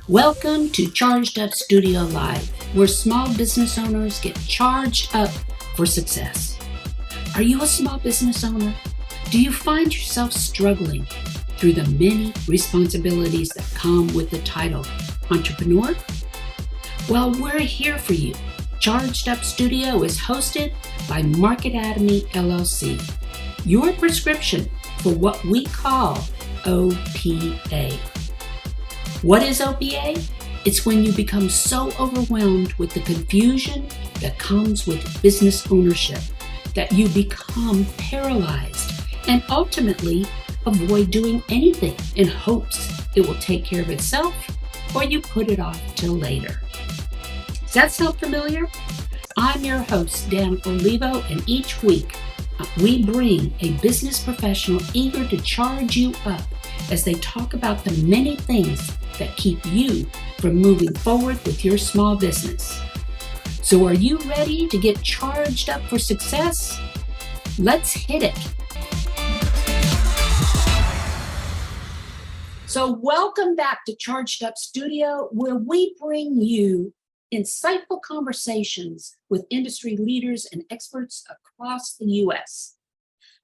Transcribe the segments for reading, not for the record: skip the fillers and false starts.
Welcome to Charged Up Studio Live, where small business owners get charged up for success. Are you a small business owner? Do you find yourself struggling through the many responsibilities that come with the title entrepreneur? Well, we're here for you. Charged Up Studio is hosted by Market Atomy LLC, your prescription for what we call OPA. What is OPA? It's when you become so overwhelmed with the confusion that comes with business ownership that you become paralyzed and ultimately avoid doing anything in hopes it will take care of itself, or you put it off till later. Does that sound familiar? I'm your host, Dan Olivo, and each week we bring a business professional eager to charge you up as they talk about the many things that keep you from moving forward with your small business. So are you ready to get charged up for success? Let's hit it. So welcome back to Charged Up Studio, where we bring you insightful conversations with industry leaders and experts across the U.S.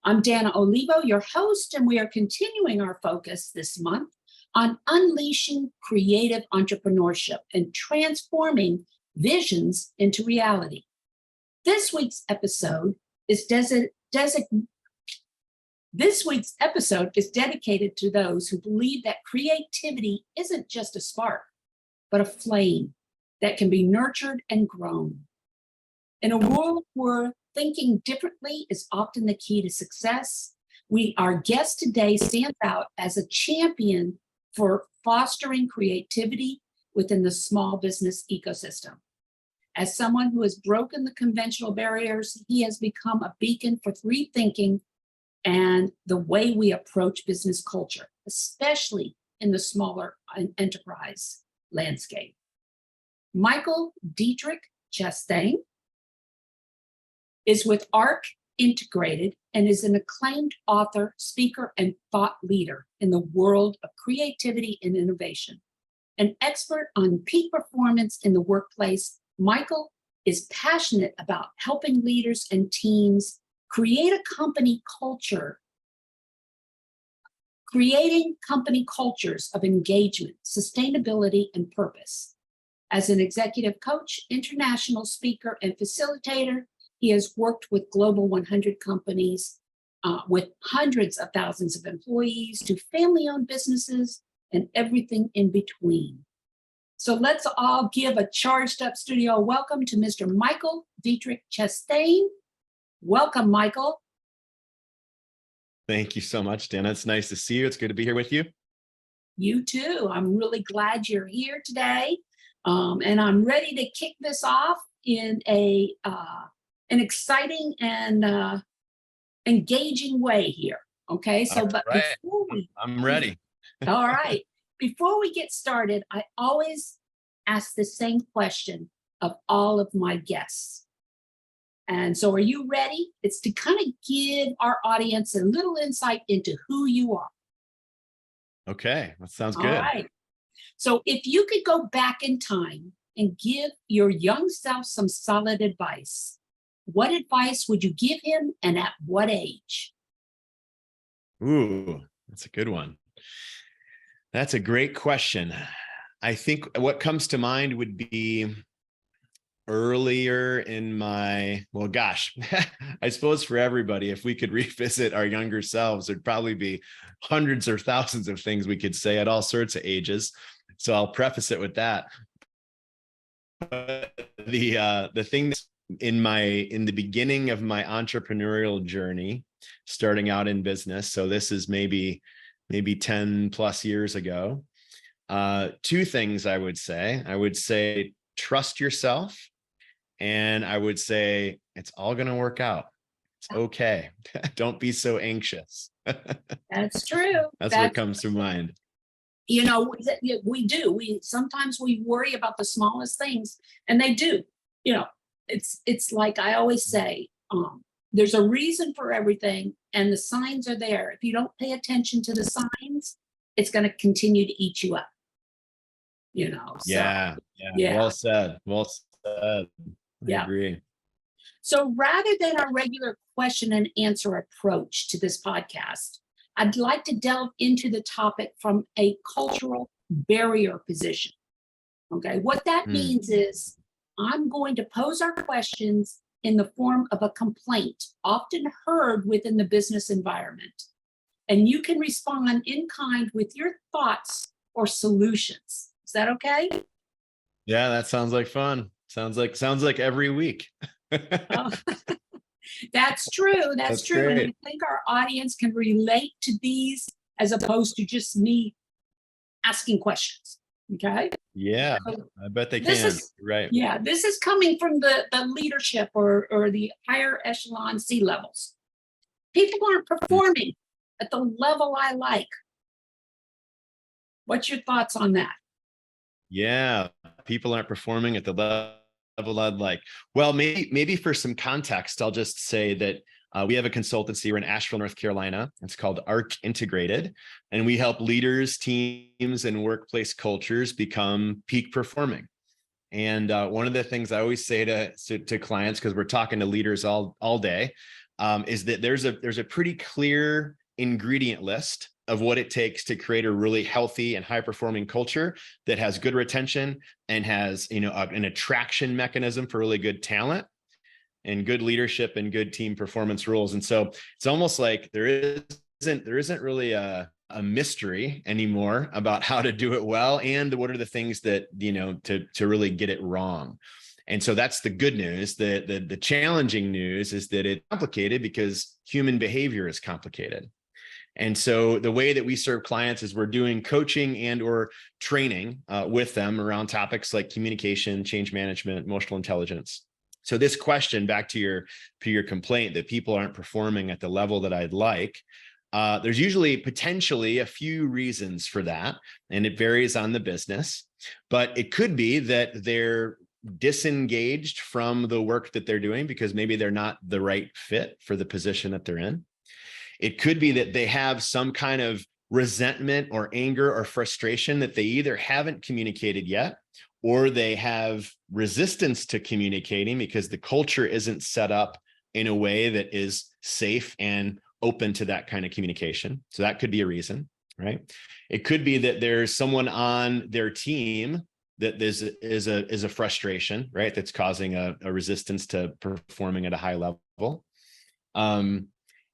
I'm Dana Olivo, your host, and we are continuing our focus this month on unleashing creative entrepreneurship and transforming visions into reality. This week's episode is dedicated to those who believe that creativity isn't just a spark, but a flame that can be nurtured and grown. In a world where thinking differently is often the key to success, our guest today stands out as a champion for fostering creativity within the small business ecosystem. As someone who has broken the conventional barriers, he has become a beacon for free thinking and the way we approach business culture, especially in the smaller enterprise landscape. Michael Diettrich-Chastain is with ARC Integrated and is an acclaimed author, speaker, and thought leader in the world of creativity and innovation. An expert on peak performance in the workplace, Michael is passionate about helping leaders and teams creating company cultures of engagement, sustainability, and purpose. As an executive coach, international speaker, and facilitator, he has worked with Global 100 companies with hundreds of thousands of employees to family-owned businesses and everything in between. So let's all give a charged up studio welcome to Mr. Michael Diettrich-Chastain. Welcome, Michael. Thank you so much, Dana. It's nice to see you. It's good to be here with you. You too. I'm really glad you're here today. And I'm ready to kick this off in an exciting and engaging way here. Okay, so I'm ready. All right. Before we get started, I always ask the same question of all of my guests. And so are you ready? It's to kind of give our audience a little insight into who you are. Okay, that sounds good. All right. So if you could go back in time and give your young self some solid advice, what advice would you give him and at what age? Ooh, that's a good one. That's a great question. I think what comes to mind would be earlier in I suppose for everybody, if we could revisit our younger selves, there'd probably be hundreds or thousands of things we could say at all sorts of ages. So I'll preface it with that. The thing that's in the beginning of my entrepreneurial journey, starting out in business, so this is maybe 10 plus years ago, two things I would say, trust yourself, and I would say it's all going to work out. It's okay. Don't be so anxious. That's true. That's what comes to mind. You know, we do. Sometimes we worry about the smallest things, and they do. You know, it's like I always say, there's a reason for everything, and the signs are there. If you don't pay attention to the signs, it's going to continue to eat you up. So Yeah. Yeah. yeah, Well said. Well said. I yeah. agree. So rather than our regular question and answer approach to this podcast, I'd like to delve into the topic from a cultural barrier position. Okay. What that Mm. means is I'm going to pose our questions in the form of a complaint, often heard within the business environment. And you can respond in kind with your thoughts or solutions. Is that okay? Yeah, that sounds like fun. Sounds like every week. Uh, that's true. That's That's true. And I great. think our audience can relate to these as opposed to just me asking questions. Okay. Yeah, So I bet they this can. is, Right. yeah, this is coming from the leadership or the higher echelon C levels. People aren't Mm. performing at the level I like. What's your thoughts on that? Yeah, people aren't performing at the level I'd like. Well, maybe for some context, I'll just say that we have a consultancy. We're in Asheville, North Carolina. It's called Arc Integrated, and we help leaders, teams, and workplace cultures become peak performing. And one of the things I always say to clients, because we're talking to leaders all day, is that there's a pretty clear ingredient list of what it takes to create a really healthy and high performing culture that has good retention and has an attraction mechanism for really good talent and good leadership and good team performance rules. And so it's almost like there isn't really a mystery anymore about how to do it well and what are the things that to really get it wrong. And so that's the good news. The challenging news is that it's complicated because human behavior is complicated. And so the way that we serve clients is we're doing coaching and or training with them around topics like communication, change management, emotional intelligence. So this question, back to your complaint that people aren't performing at the level that I'd like, there's usually potentially a few reasons for that, and it varies on the business. But it could be that they're disengaged from the work that they're doing because maybe they're not the right fit for the position that they're in. It could be that they have some kind of resentment or anger or frustration that they either haven't communicated yet, or they have resistance to communicating because the culture isn't set up in a way that is safe and open to that kind of communication. So that could be a reason, right? It could be that there's someone on their team that is a frustration, right? That's causing a resistance to performing at a high level.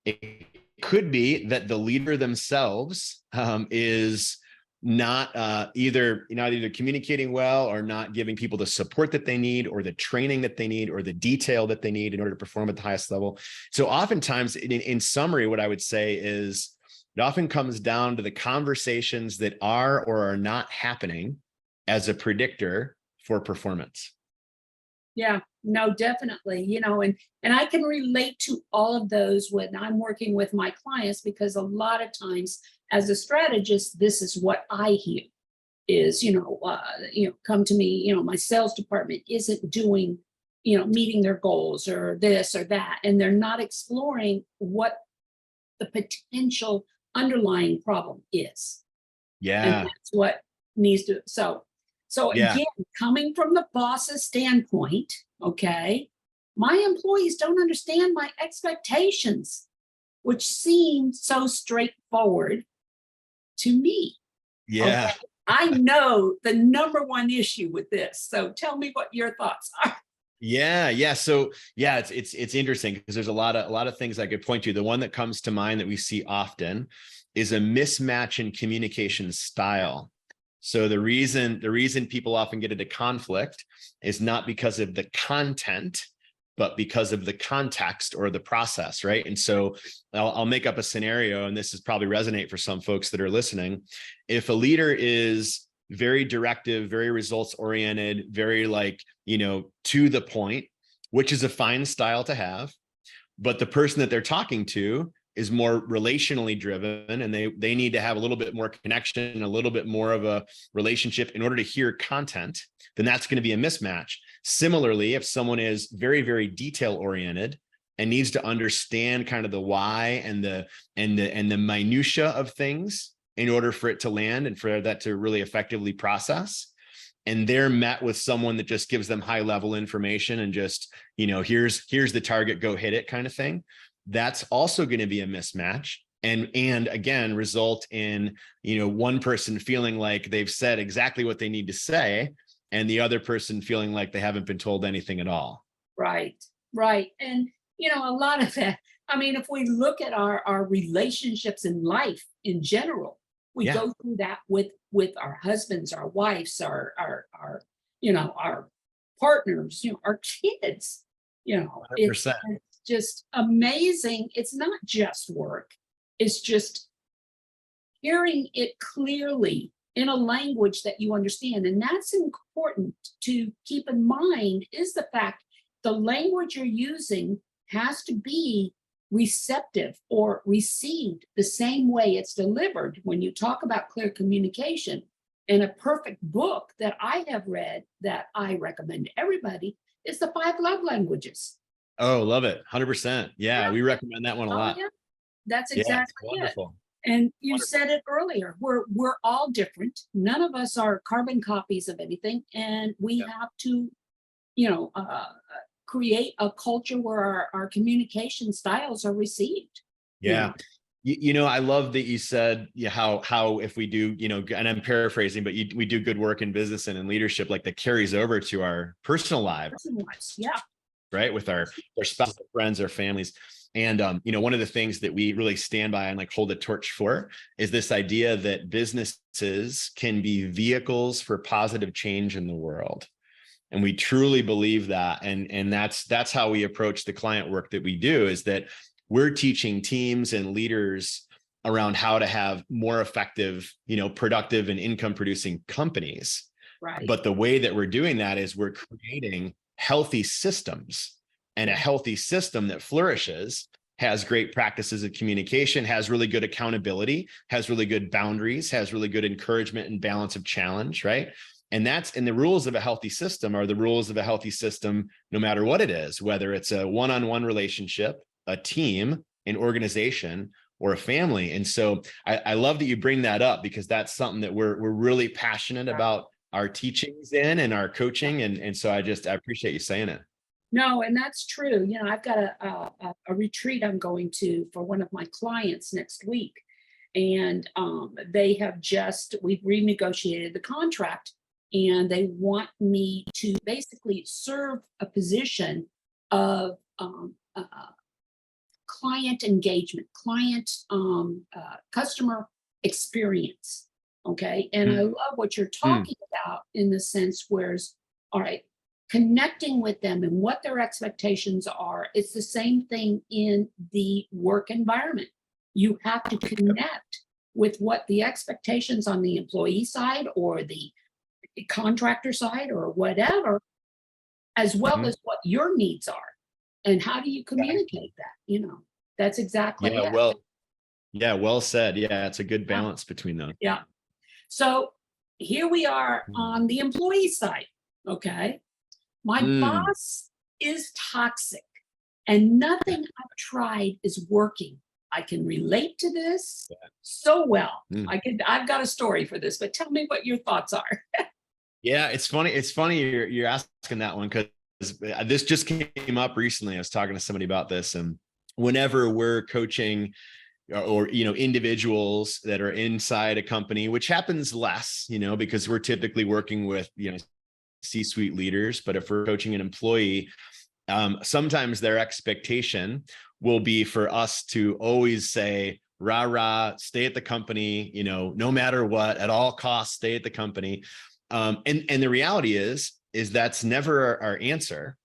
It could be that the leader themselves is not either communicating well or not giving people the support that they need or the training that they need or the detail that they need in order to perform at the highest level. So oftentimes, in summary, what I would say is it often comes down to the conversations that are or are not happening as a predictor for performance. Yeah, no, definitely. And I can relate to all of those when I'm working with my clients because a lot of times as a strategist, this is what I hear is, come to me, my sales department isn't doing, meeting their goals or this or that, and they're not exploring what the potential underlying problem is. And Yeah. that's what needs to, so Yeah. again, coming from the boss's standpoint, okay, my employees don't understand my expectations, which seem so straightforward to me. Okay. Yeah. I know the number one issue with this. So tell me what your thoughts are. Yeah. So yeah, it's interesting because there's a lot of things I could point to. The one that comes to mind that we see often is a mismatch in communication style. So the reason people often get into conflict is not because of the content, but because of the context or the process, right? And so I'll make up a scenario, and this is probably resonate for some folks that are listening. If a leader is very directive, very results oriented, very to the point, which is a fine style to have, but the person that they're talking to is more relationally driven and they need to have a little bit more connection, a little bit more of a relationship in order to hear content, then that's going to be a mismatch. Similarly, if someone is very, very detail oriented and needs to understand kind of the why and the minutia of things in order for it to land and for that to really effectively process, and they're met with someone that just gives them high level information and just, here's the target, go hit it kind of thing, that's also going to be a mismatch. And again, result in, one person feeling like they've said exactly what they need to say, and the other person feeling like they haven't been told anything at all. Right, right. And, a lot of that, I mean, if we look at our relationships in life in general, we Yeah, go through that with our husbands, our wives, our partners, our kids, it's 100%. just amazing. It's not just work. It's just hearing it clearly in a language that you understand. And that's important to keep in mind, is the fact the language you're using has to be receptive or received the same way it's delivered. When you talk about clear communication, in a perfect book that I have read that I recommend to everybody is The 5 Love Languages. Oh, love it. 100%. Yeah, Yeah. we recommend that one a Oh, lot. yeah. That's Yeah, it's exactly it. wonderful. And you Wonderful. said it earlier, we're all different. None of us are carbon copies of anything, and we Yeah. have to, create a culture where our communication styles are received. Yeah. I love that you said, yeah, how if we do, and I'm paraphrasing, but we do good work in business and in leadership, like that carries over to our personal lives, Personal lives, yeah. right? With our spouse, our friends, our families. And one of the things that we really stand by and like hold a torch for is this idea that businesses can be vehicles for positive change in the world. And we truly believe that. And that's how we approach the client work that we do, is that we're teaching teams and leaders around how to have more effective, productive and income producing companies. Right. But the way that we're doing that is we're creating healthy systems, and a healthy system that flourishes has great practices of communication, has really good accountability, has really good boundaries, has really good encouragement and balance of challenge, right? And the rules of a healthy system are the rules of a healthy system, no matter what it is, whether it's a one-on-one relationship, a team, an organization, or a family. And so I love that you bring that up, because that's something that we're really passionate about our teachings in and our coaching. And so I appreciate you saying it. No, and that's true. I've got a retreat I'm going to for one of my clients next week. And we've renegotiated the contract, and they want me to basically serve a position of client engagement, customer experience. Okay. And I love what you're talking about in the sense where's, all right, connecting with them and what their expectations are. It's the same thing in the work environment. You have to connect with what the expectations on the employee side or the contractor side or whatever, as well as what your needs are. And how do you communicate that? That's exactly it. Well said. Yeah, it's a good balance between those. Yeah. So here we are on the employee side. Okay. My boss is toxic, and nothing I've tried is working. I can relate to this so well. I've got a story for this, but tell me what your thoughts are. Yeah, it's funny. It's funny you're asking that one, because this just came up recently. I was talking to somebody about this, and whenever we're coaching or individuals that are inside a company, which happens less, because we're typically working with C-suite leaders. But if we're coaching an employee, sometimes their expectation will be for us to always say, rah, rah, stay at the company, no matter what, at all costs, stay at the company. And the reality is that's never our answer.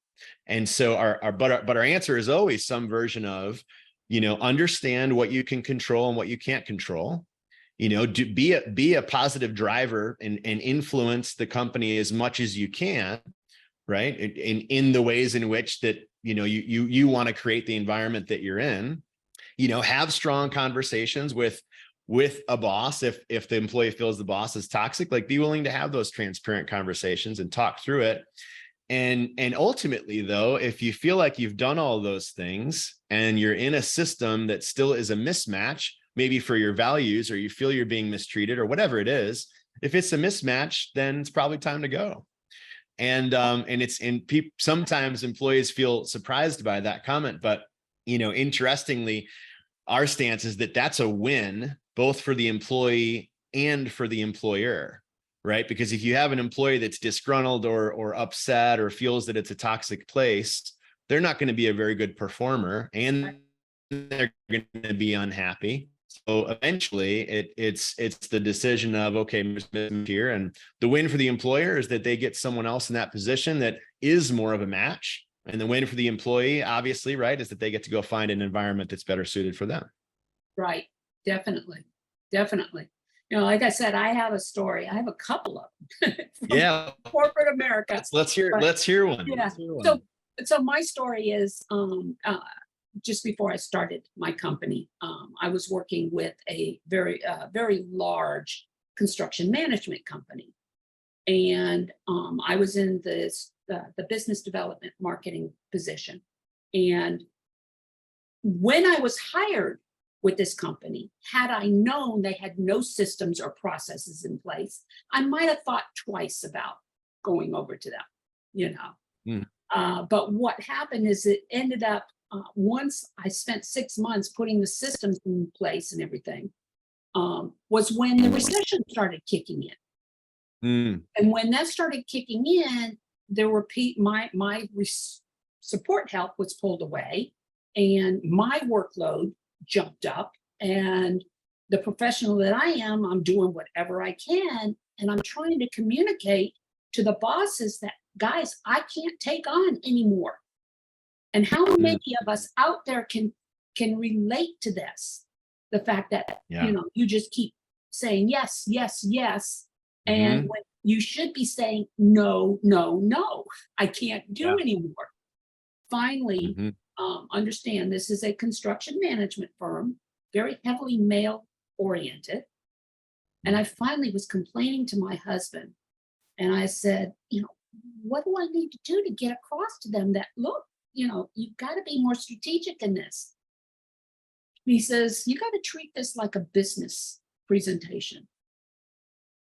And so our answer is always some version of, understand what you can control and what you can't control. Be a positive driver and influence the company as much as you can, right? In the ways in which that, you want to create the environment that you're in, have strong conversations with a boss. If the employee feels the boss is toxic, like be willing to have those transparent conversations and talk through it. And ultimately though, if you feel like you've done all those things and you're in a system that still is a mismatch, maybe for your values, or you feel you're being mistreated or whatever it is, If it's a mismatch, then it's probably time to go. And sometimes employees feel surprised by that comment, but interestingly, our stance is that that's a win both for the employee and for the employer, right? Because if you have an employee that's disgruntled or upset or feels that it's a toxic place, they're not going to be a very good performer, and they're going to be unhappy. So eventually it's the decision of, okay, here, and the win for the employer is that they get someone else in that position that is more of a match. And the win for the employee, obviously, right, is that they get to go find an environment that's better suited for them. Right. Definitely. Definitely. Like I said, I have a story. I have a couple of them from Yeah. corporate America. Let's hear one. Yeah. Let's hear one. So my story is, just before I started my company, I was working with a very large construction management company. And I was in the business development marketing position. And when I was hired with this company, had I known they had no systems or processes in place, I might have thought twice about going over to them, But what happened is it ended up, once I spent 6 months putting the systems in place and everything, was when the recession started kicking in. And when that started kicking in, there were my support help was pulled away, and my workload jumped up. And the professional that I am, I'm doing whatever I can, and I'm trying to communicate to the bosses that, guys, I can't take on anymore. And how many of us out there can relate to this? The fact that you just keep saying yes, yes, yes, and when you should be saying no, no, no, I can't do anymore. Finally, understand this is a construction management firm, very heavily male oriented. And I finally was complaining to my husband, and I said, what do I need to do to get across to them that, look, you've got to be more strategic in this. He says, you got to treat this like a business presentation.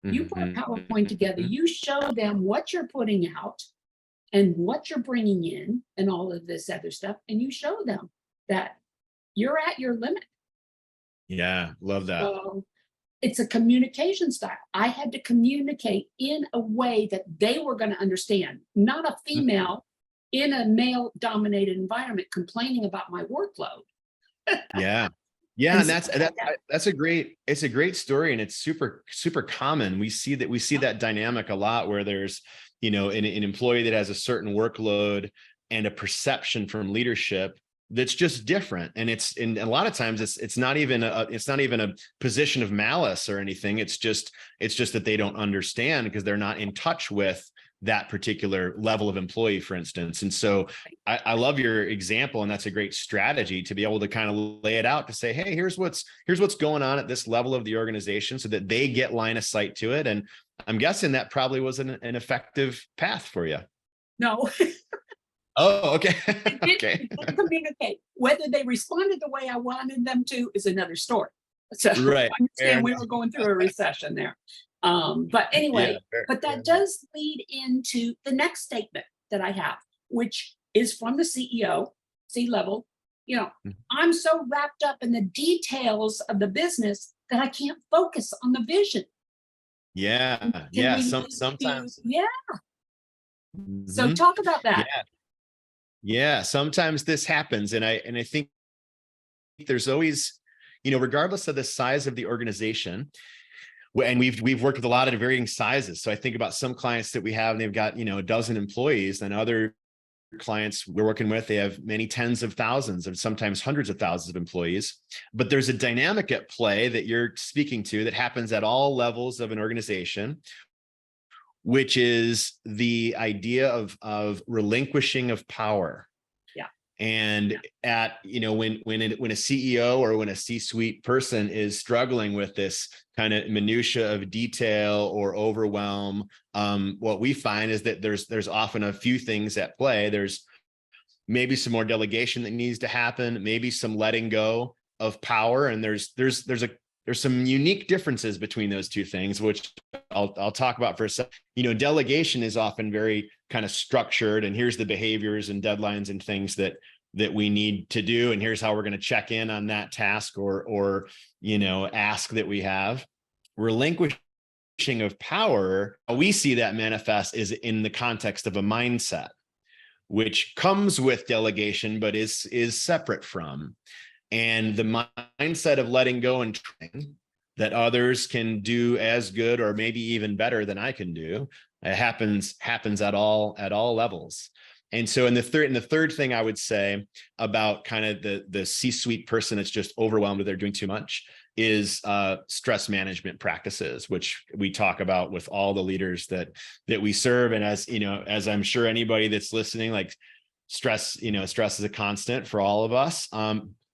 You put a PowerPoint together, you show them what you're putting out and what you're bringing in and all of this other stuff, and you show them that you're at your limit. Yeah, love that. So it's a communication style. I had to communicate in a way that they were going to understand, not a female in a male-dominated environment complaining about my workload. Yeah. And that's a great story, and it's super, super common. We see that dynamic a lot, where there's, an employee that has a certain workload and a perception from leadership that's just different. And a lot of times it's not even a position of malice or anything. It's just that they don't understand because they're not in touch with that particular level of employee, for instance. And so I love your example, and that's a great strategy to be able to kind of lay it out to say, hey, here's what's going on at this level of the organization, so that they get line of sight to it. And I'm guessing that probably was an effective path for you. No. Oh, okay. It didn't communicate. Whether they responded the way I wanted them to is another story. So right. I understand we were going through a recession there. But anyway, but that does lead into the next statement that I have, which is from the CEO, C-level. I'm so wrapped up in the details of the business that I can't focus on the vision. Yeah. Sometimes. So talk about that. Yeah. Sometimes this happens. And I think there's always, regardless of the size of the organization, and we've worked with a lot of varying sizes. So I think about some clients that we have, and they've got, a dozen employees, and other clients we're working with, they have many tens of thousands and sometimes hundreds of thousands of employees. But there's a dynamic at play that you're speaking to that happens at all levels of an organization, which is the idea of relinquishing of power. And when a CEO or when a C-suite person is struggling with this kind of minutia of detail or overwhelm, what we find is that there's often a few things at play. There's maybe some more delegation that needs to happen, maybe some letting go of power, and there's there's some unique differences between those two things, which I'll talk about for a second. Delegation is often very kind of structured, and here's the behaviors and deadlines and things that we need to do, and here's how we're going to check in on that task or ask that we have. Relinquishing of power, how we see that manifest is in the context of a mindset, which comes with delegation, but is separate from. And the mindset of letting go and trusting that others can do as good or maybe even better than I can do, it happens at all levels. And so in the third thing I would say about kind of the C-suite person that's just overwhelmed with they're doing too much is stress management practices, which we talk about with all the leaders that we serve. And as I'm sure anybody that's listening, like stress is a constant for all of us.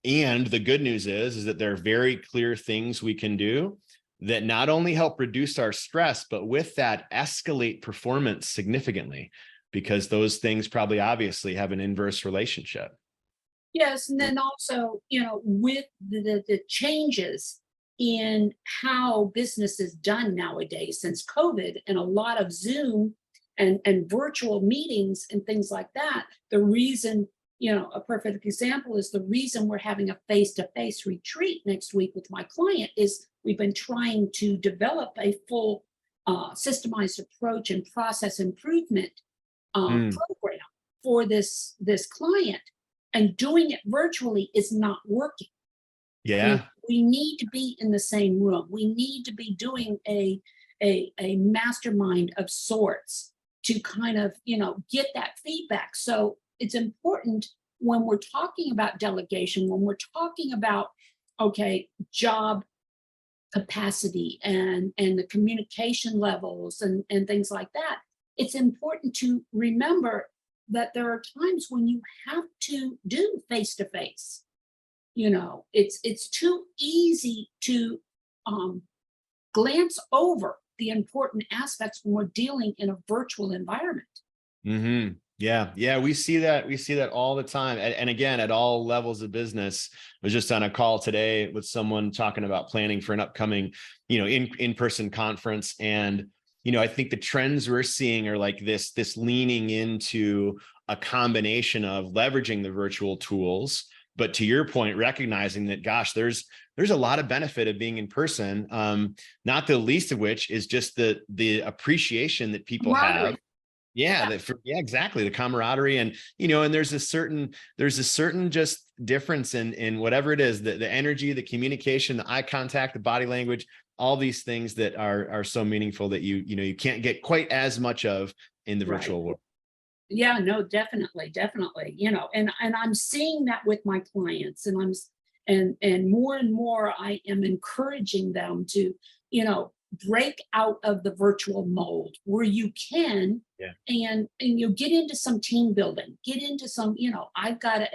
And the good news is that there are very clear things we can do that not only help reduce our stress, but with that escalate performance significantly, because those things probably obviously have an inverse relationship. Yes, and then also, with the changes in how business is done nowadays since COVID and a lot of Zoom and virtual meetings and things like that, the reason, a perfect example is the reason we're having a face-to-face retreat next week with my client is we've been trying to develop a full systemized approach and process improvement program for this client, and doing it virtually is not working. Yeah. We need to be in the same room. We need to be doing a mastermind of sorts to kind of, get that feedback. So it's important when we're talking about delegation, when we're talking about, job capacity and the communication levels and things like that, it's important to remember that there are times when you have to do face-to-face. It's too easy to glance over the important aspects when we're dealing in a virtual environment. Mm-hmm. Yeah. We see that all the time. And again, at all levels of business. I was just on a call today with someone talking about planning for an upcoming, in-person conference. And, I think the trends we're seeing are like this leaning into a combination of leveraging the virtual tools, but to your point, recognizing that, gosh, there's a lot of benefit of being in person. Not the least of which is just the appreciation that people have. Yeah, exactly. The camaraderie and, and there's a certain just difference in whatever it is, the energy, the communication, the eye contact, the body language, all these things that are so meaningful that you can't get quite as much of in the virtual world. Yeah, no, definitely. And I'm seeing that with my clients, and more I am encouraging them to, break out of the virtual mold where you can, and you get into some team building, get into some, I've got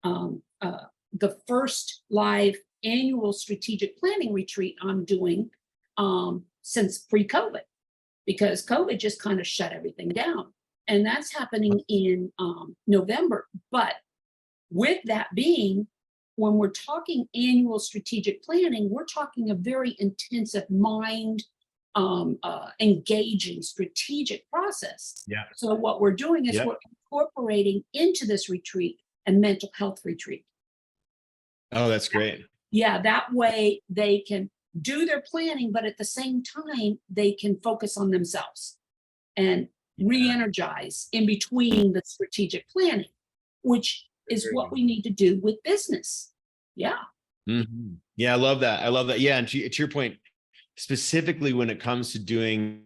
the first live annual strategic planning retreat I'm doing since pre-COVID, because COVID just kind of shut everything down. And that's happening in November. But with that being, when we're talking annual strategic planning, we're talking a very intensive mind engaging strategic process. Yeah. So what we're doing is we're incorporating into this retreat a mental health retreat. Oh, that's great. Yeah, that way they can do their planning, but at the same time, they can focus on themselves and re-energize in between the strategic planning, which is what we need to do with business. Yeah. Mm-hmm. Yeah, I love that. Yeah. And to your point, specifically when it comes to doing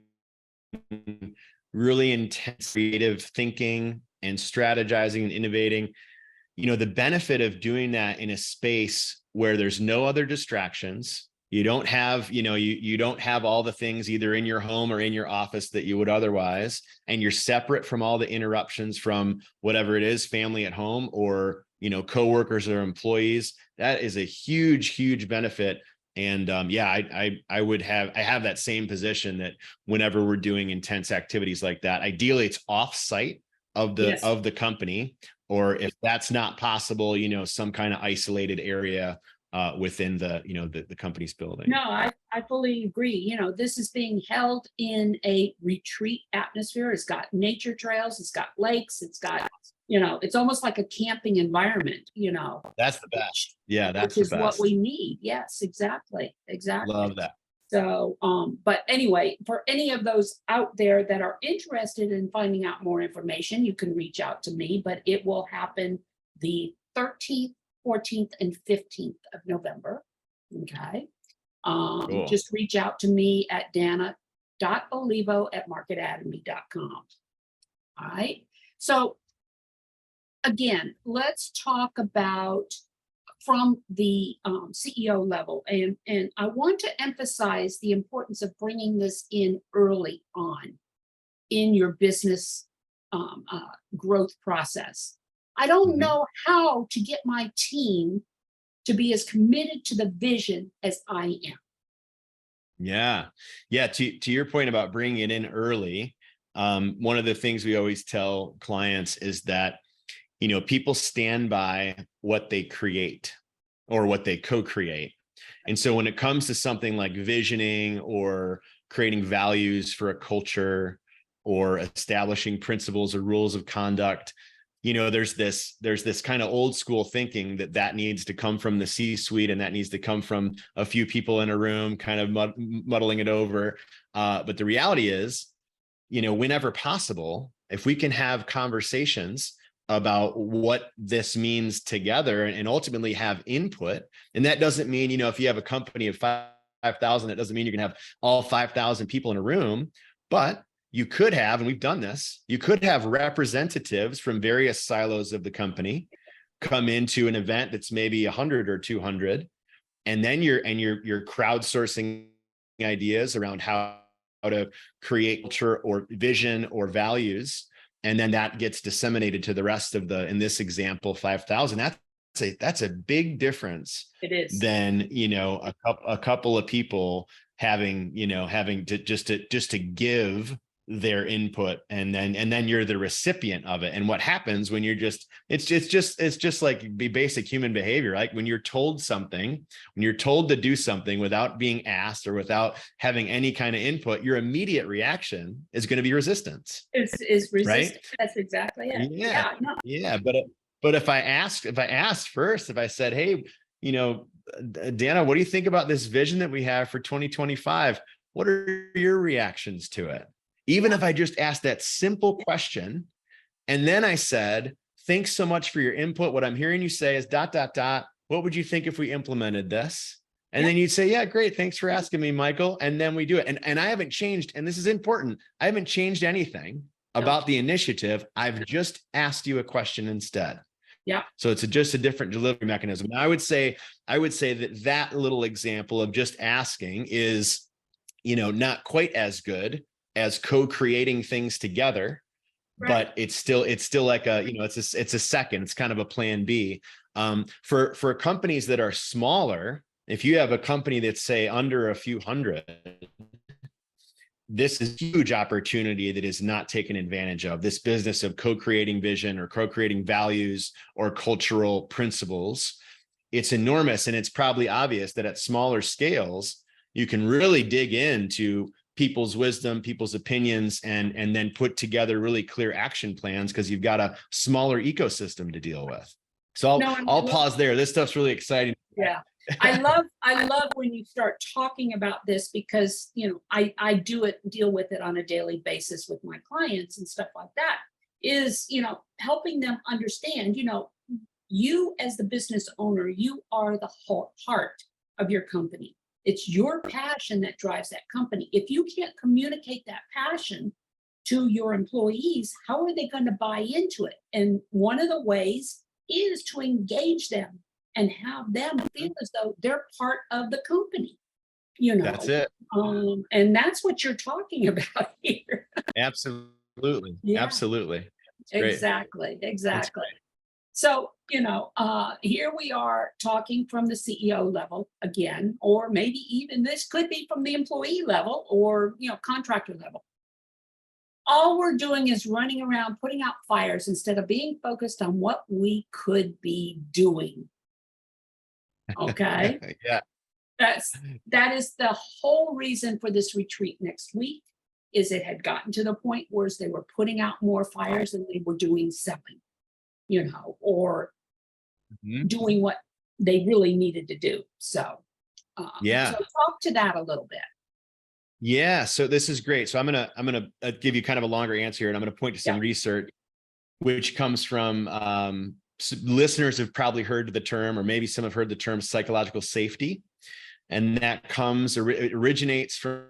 really intense creative thinking and strategizing and innovating, the benefit of doing that in a space where there's no other distractions, you don't have, you don't have all the things either in your home or in your office that you would otherwise, and you're separate from all the interruptions from whatever it is, family at home or, coworkers or employees. That is a huge benefit. And I have that same position that whenever we're doing intense activities like that, ideally it's off-site of the company, or if that's not possible, some kind of isolated area within the, the company's building. No, I fully agree. This is being held in a retreat atmosphere. It's got nature trails, it's got lakes, it's got, it's almost like a camping environment, That's the best. Yeah, that's which the is what best. we need. Yes, exactly. Exactly. Love that. So, but anyway, for any of those out there that are interested in finding out more information, you can reach out to me, but it will happen the 13th, 14th, and 15th of November. Okay. Cool. Just reach out to me at dana.olivo@marketacademy.com. All right. So again, let's talk about from the CEO level. And I want to emphasize the importance of bringing this in early on in your business growth process. I don't know how to get my team to be as committed to the vision as I am. Yeah. Yeah. To your point about bringing it in early, one of the things we always tell clients is that, people stand by what they create or what they co-create. And so when it comes to something like visioning or creating values for a culture or establishing principles or rules of conduct, there's this kind of old school thinking that needs to come from the C-suite, and that needs to come from a few people in a room kind of muddling it over. But the reality is, whenever possible, if we can have conversations about what this means together and ultimately have input. And that doesn't mean, if you have a company of 5,000, it doesn't mean you're going to have all 5,000 people in a room, but you could have, and we've done this, you could have representatives from various silos of the company come into an event that's maybe 100 or 200. And then you're crowdsourcing ideas around how to create culture or vision or values. And then that gets disseminated to the rest of in this example, 5,000. That's a big difference. It is. Than, a couple of people having to just to give their input, and then you're the recipient of it. And what happens when you're it's just like basic human behavior. Like when you're told something, when you're told to do something without being asked or without having any kind of input, your immediate reaction is going to be resistance. Is resistance. Right? That's exactly it. Yeah. No. Yeah. But if I asked first, if I said, hey, Dana, what do you think about this vision that we have for 2025? What are your reactions to it? Even if I just asked that simple question, and then I said, thanks so much for your input. What I'm hearing you say is ... What would you think if we implemented this? And then you'd say, yeah, great. Thanks for asking me, Michael. And then we do it. And I haven't changed. And this is important. I haven't changed anything about the initiative. I've just asked you a question instead. Yeah. So it's just a different delivery mechanism. And I would say that little example of just asking is, not quite as good as co-creating things together, but it's still like it's a second, it's kind of a plan B. For companies that are smaller, if you have a company that's say under a few hundred, this is a huge opportunity that is not taken advantage of. This business of co-creating vision or co-creating values or cultural principles, it's enormous. And it's probably obvious that at smaller scales, you can really dig into people's wisdom, people's opinions, and then put together really clear action plans because you've got a smaller ecosystem to deal with. So I'll pause there. This stuff's really exciting. Yeah. I love when you start talking about this because, I deal with it on a daily basis with my clients and stuff like that is, helping them understand, you as the business owner, you are the heart of your company. It's your passion that drives that company. If you can't communicate that passion to your employees, how are they going to buy into it? And one of the ways is to engage them and have them feel as though they're part of the company. That's it. And that's what you're talking about here. Absolutely. Yeah. Absolutely. Exactly. So, here we are talking from the CEO level again, or maybe even this could be from the employee level or, contractor level. All we're doing is running around putting out fires instead of being focused on what we could be doing. Okay. Yeah. That is the whole reason for this retreat next week, is it had gotten to the point where they were putting out more fires than they were doing selling, or Mhm. doing what they really needed to do. So Yeah. talk to that a little bit. Yeah. So this is great. So I'm gonna give you kind of a longer answer here, and I'm gonna point to some Yeah. research which comes from listeners have probably heard the term, or maybe some have heard the term psychological safety. And that originates from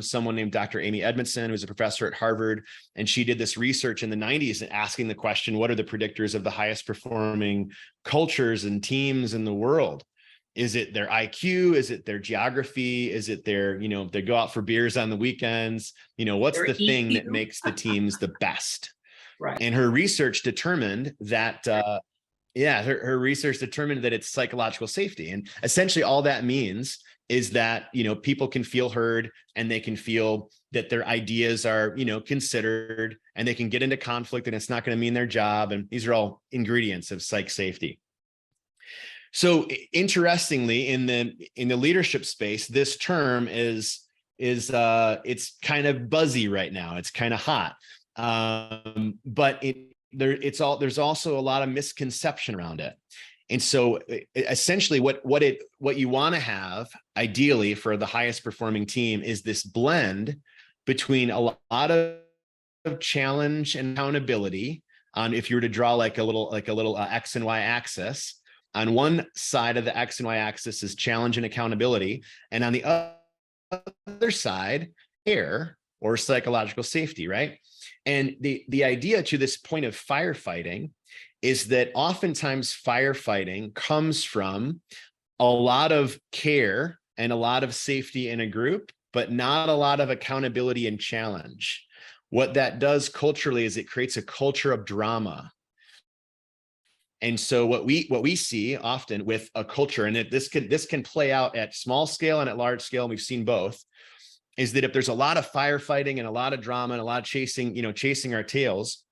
someone named Dr. Amy Edmondson, who's a professor at Harvard. And she did this research in the 90s asking the question, what are the predictors of the highest performing cultures and teams in the world? Is it their IQ? Is it their geography? Is it their, if they go out for beers on the weekends? What's Their the thing that EQ. makes the teams the best? Right. And her research determined that, her research determined that it's psychological safety. And essentially all that means is that, people can feel heard, and they can feel that their ideas are, considered, and they can get into conflict, and it's not going to mean their job. And these are all ingredients of psych safety. So interestingly, in the leadership space, this term is it's kind of buzzy right now. It's kind of hot. But there's also a lot of misconception around it. And so essentially what you want to have ideally for the highest performing team is this blend between a lot of challenge and accountability. If you were to draw like a little X and Y axis, on one side of the X and Y axis is challenge and accountability. And on the other side, care or psychological safety, right? And the idea to this point of firefighting is that oftentimes firefighting comes from a lot of care and a lot of safety in a group, but not a lot of accountability and challenge. What that does culturally is it creates a culture of drama. And so what we see often with a culture, and this can play out at small scale and at large scale, and we've seen both, is that if there's a lot of firefighting and a lot of drama and a lot of chasing our tails,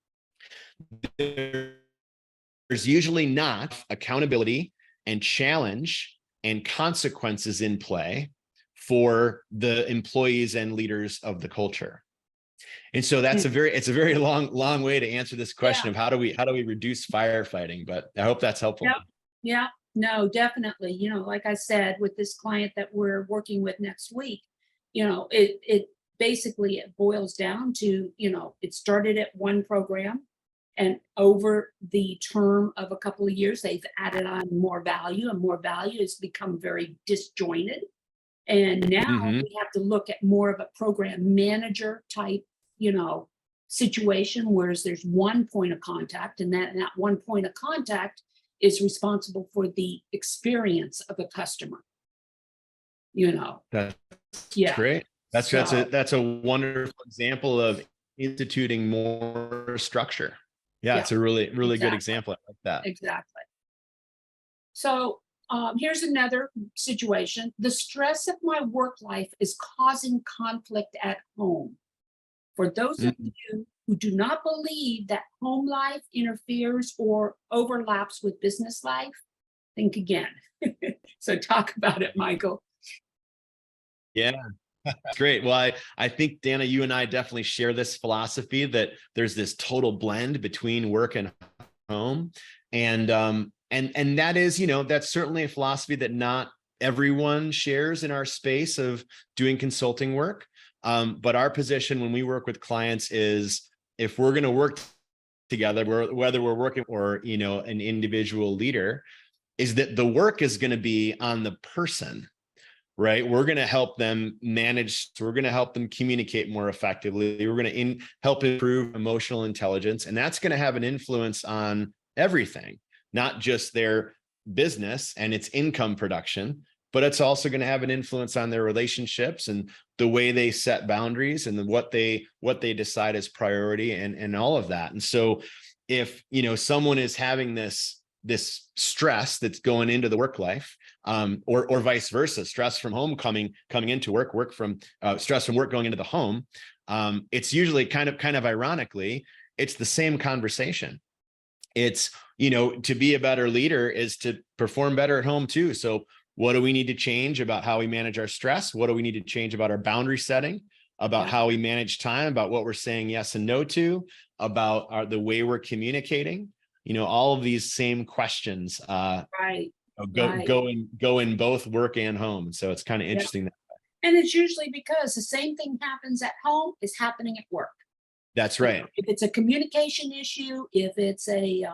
there's usually not accountability and challenge and consequences in play for the employees and leaders of the culture. And so it's a very long way to answer this question of how do we reduce firefighting, but I hope that's helpful. Yeah, no, definitely. Like I said, with this client that we're working with next week, it basically it boils down to, it started at one program, and over the term of a couple of years, they've added on more value, and more value has become very disjointed. And now we have to look at more of a program manager type, situation, whereas there's one point of contact, and that one point of contact is responsible for the experience of a customer. That's Yeah. great. That's a wonderful example of instituting more structure. Yeah, it's a really good example. I like that. Exactly. So here's another situation. The stress of my work life is causing conflict at home. For those of you who do not believe that home life interferes or overlaps with business life, think again. So talk about it, Michael. Yeah, that's great. Well, I think, Dana, you and I definitely share this philosophy that there's this total blend between work and home. And that is, that's certainly a philosophy that not everyone shares in our space of doing consulting work. But our position when we work with clients is, if we're going to work together, whether we're working or, an individual leader, is that the work is going to be on the person, right? We're going to help them manage. So we're going to help them communicate more effectively. We're going to help improve emotional intelligence. And that's going to have an influence on everything, not just their business and its income production, but it's also going to have an influence on their relationships and the way they set boundaries and what they decide as priority and all of that. And so if, someone is having this stress that's going into the work life, or vice versa, stress from home coming into work from stress from work going into the home, it's usually kind of ironically, it's the same conversation. It's to be a better leader is to perform better at home too. So what do we need to change about how we manage our stress? What do we need to change about our boundary setting, about how we manage time, about what we're saying yes and no to, about the way we're communicating? All of these same questions Right. go in both work and home. So it's kind of interesting. And it's usually because the same thing happens at home is happening at work. That's right. If it's a communication issue, if it's a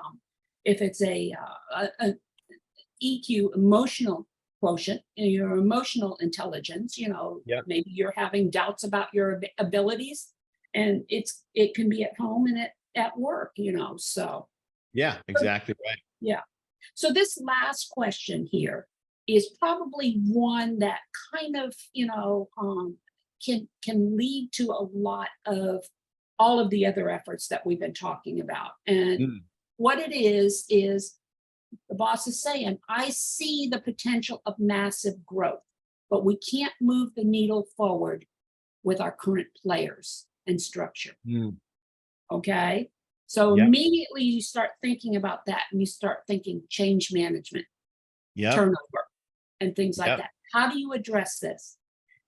EQ, emotional quotient, your emotional intelligence, maybe you're having doubts about your abilities, and it can be at home and at work, so. Yeah, exactly right. Yeah. So this last question here is probably one that kind of, can lead to a lot of all of the other efforts that we've been talking about. And what it is the boss is saying, I see the potential of massive growth, but we can't move the needle forward with our current players and structure. Okay. So immediately you start thinking about that, and you start thinking change management, turnover, and things like that. How do you address this?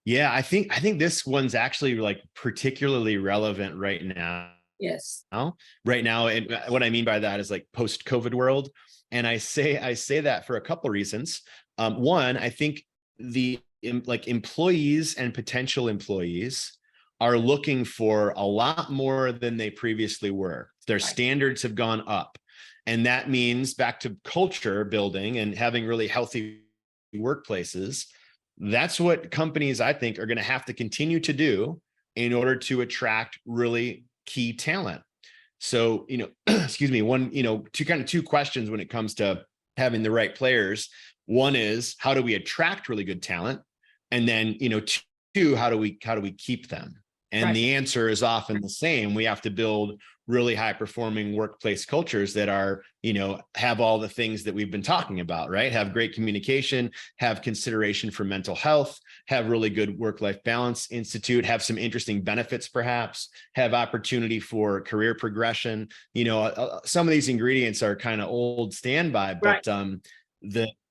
Yeah, I think this one's actually like particularly relevant right now. Yes. Right now, and what I mean by that is like post-COVID world. And I say that for a couple of reasons. One, I think the employees and potential employees are looking for a lot more than they previously were. Their standards have gone up. And that means, back to culture building and having really healthy workplaces, that's what companies, I think, are going to have to continue to do in order to attract really key talent. So, excuse me, two questions when it comes to having the right players. One is, how do we attract really good talent? And then, two, how do we keep them? And the answer is often the same. We have to build really high performing workplace cultures that are, have all the things that we've been talking about, right? Have great communication, have consideration for mental health, have really good work-life balance institute, have some interesting benefits, perhaps, have opportunity for career progression. Some of these ingredients are kind of old standby, but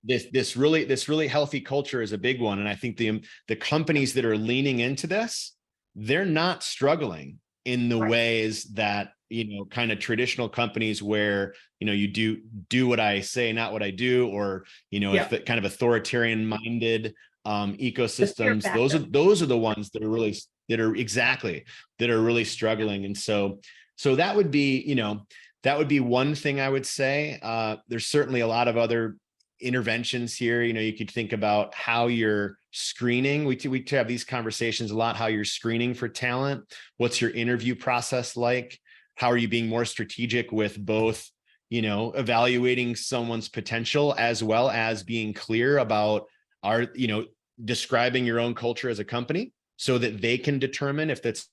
this really healthy culture is a big one. And I think the companies that are leaning into this, they're not struggling in the ways that, kind of traditional companies where, you do what I say, not what I do, or, if kind of authoritarian minded ecosystems, those are the ones that are really struggling. And so that would be one thing I would say. There's certainly a lot of other interventions here. You could think about how you're screening. We have these conversations a lot, how you're screening for talent. What's your interview process like? How are you being more strategic with both, evaluating someone's potential, as well as being clear about describing your own culture as a company so that they can determine if that's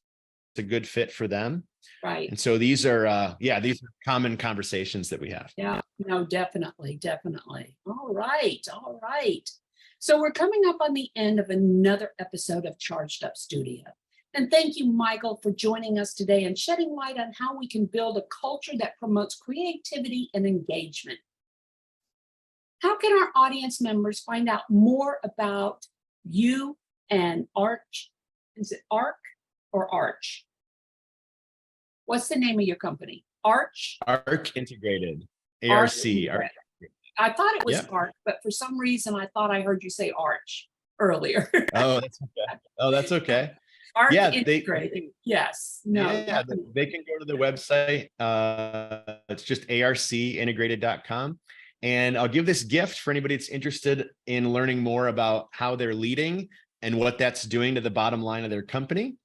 a good fit for them. Right. And so these are common conversations that we have. Yeah, no, definitely. All right. So we're coming up on the end of another episode of Charged Up Studio. And thank you, Michael, for joining us today and shedding light on how we can build a culture that promotes creativity and engagement. How can our audience members find out more about you and Arch? Is it ARC or Arch? What's the name of your company? Arch? ARC Integrated. ARC. I thought it was ARC, but for some reason I thought I heard you say Arch earlier. Oh, that's okay. ARC Integrated. Yes. No. Yeah, they can go to the website. It's just arcintegrated.com. And I'll give this gift for anybody that's interested in learning more about how they're leading and what that's doing to the bottom line of their company.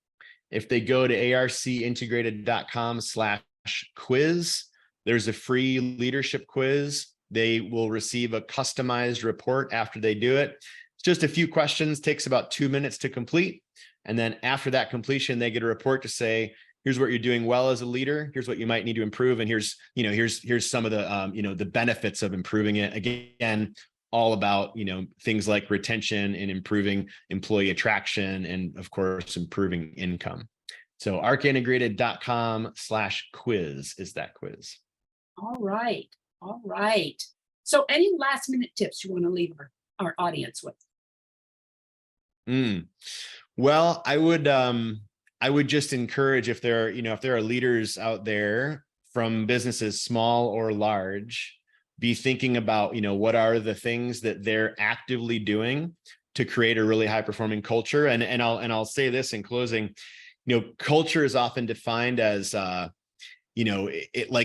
If they go to arcintegrated.com/quiz, there's a free leadership quiz. They will receive a customized report after they do it. It's just a few questions, takes about 2 minutes to complete. And then after that completion, they get a report to say, here's what you're doing well as a leader. Here's what you might need to improve. And here's some of the, the benefits of improving it. Again, all about, things like retention and improving employee attraction, and of course, improving income. So arcintegrated.com/quiz is that quiz. All right. All right. So any last minute tips you want to leave our audience with? Well, I would just encourage, if there are leaders out there from businesses small or large, be thinking about, what are the things that they're actively doing to create a really high performing culture. And I'll say this in closing, culture is often defined as, like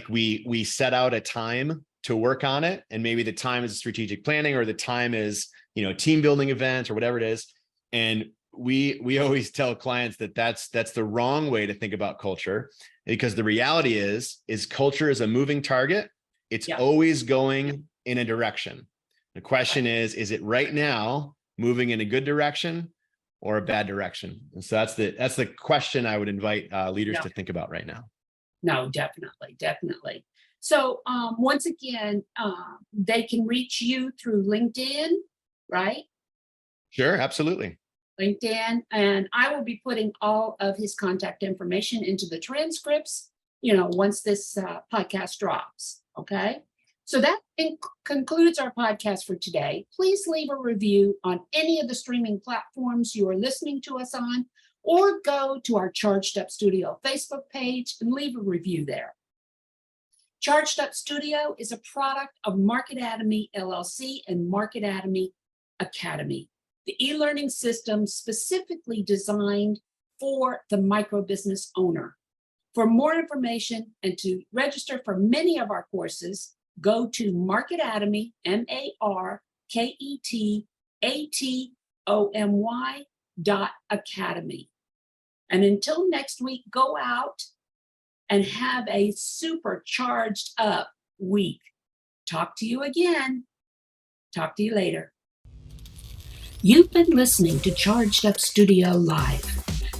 we set out a time to work on it, and maybe the time is strategic planning, or the time is, team building events, or whatever it is. And we always tell clients that that's the wrong way to think about culture, because the reality is culture is a moving target. It's always going in a direction. The question is it right now moving in a good direction or a bad direction? And so that's the question I would invite leaders to think about right now. No, definitely. So once again, they can reach you through LinkedIn, right? Sure, absolutely. LinkedIn, and I will be putting all of his contact information into the transcripts, once this podcast drops. Okay. So that concludes our podcast for today. Please leave a review on any of the streaming platforms you are listening to us on, or go to our Charged Up Studio Facebook page and leave a review there. Charged Up Studio is a product of Market Atomy LLC and Market Atomy Academy, the e-learning system specifically designed for the micro business owner. For more information and to register for many of our courses, go to Market Atomy, MarketAtomy.academy. And until next week, go out and have a supercharged up week. Talk to you again. Talk to you later. You've been listening to Charged Up Studio Live,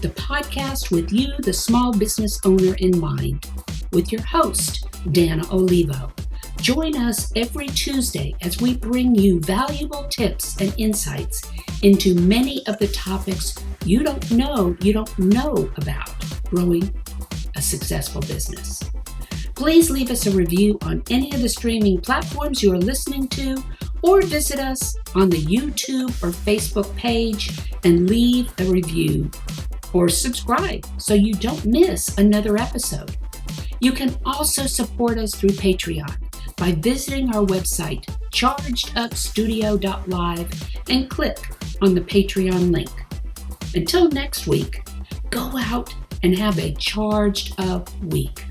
the podcast with you, the small business owner, in mind, with your host, Dana Olivo. Join us every Tuesday as we bring you valuable tips and insights into many of the topics you don't know about growing a successful business. Please leave us a review on any of the streaming platforms you are listening to, or visit us on the YouTube or Facebook page and leave a review, or subscribe so you don't miss another episode. You can also support us through Patreon by visiting our website, chargedupstudio.live, and click on the Patreon link. Until next week, go out and have a charged up week.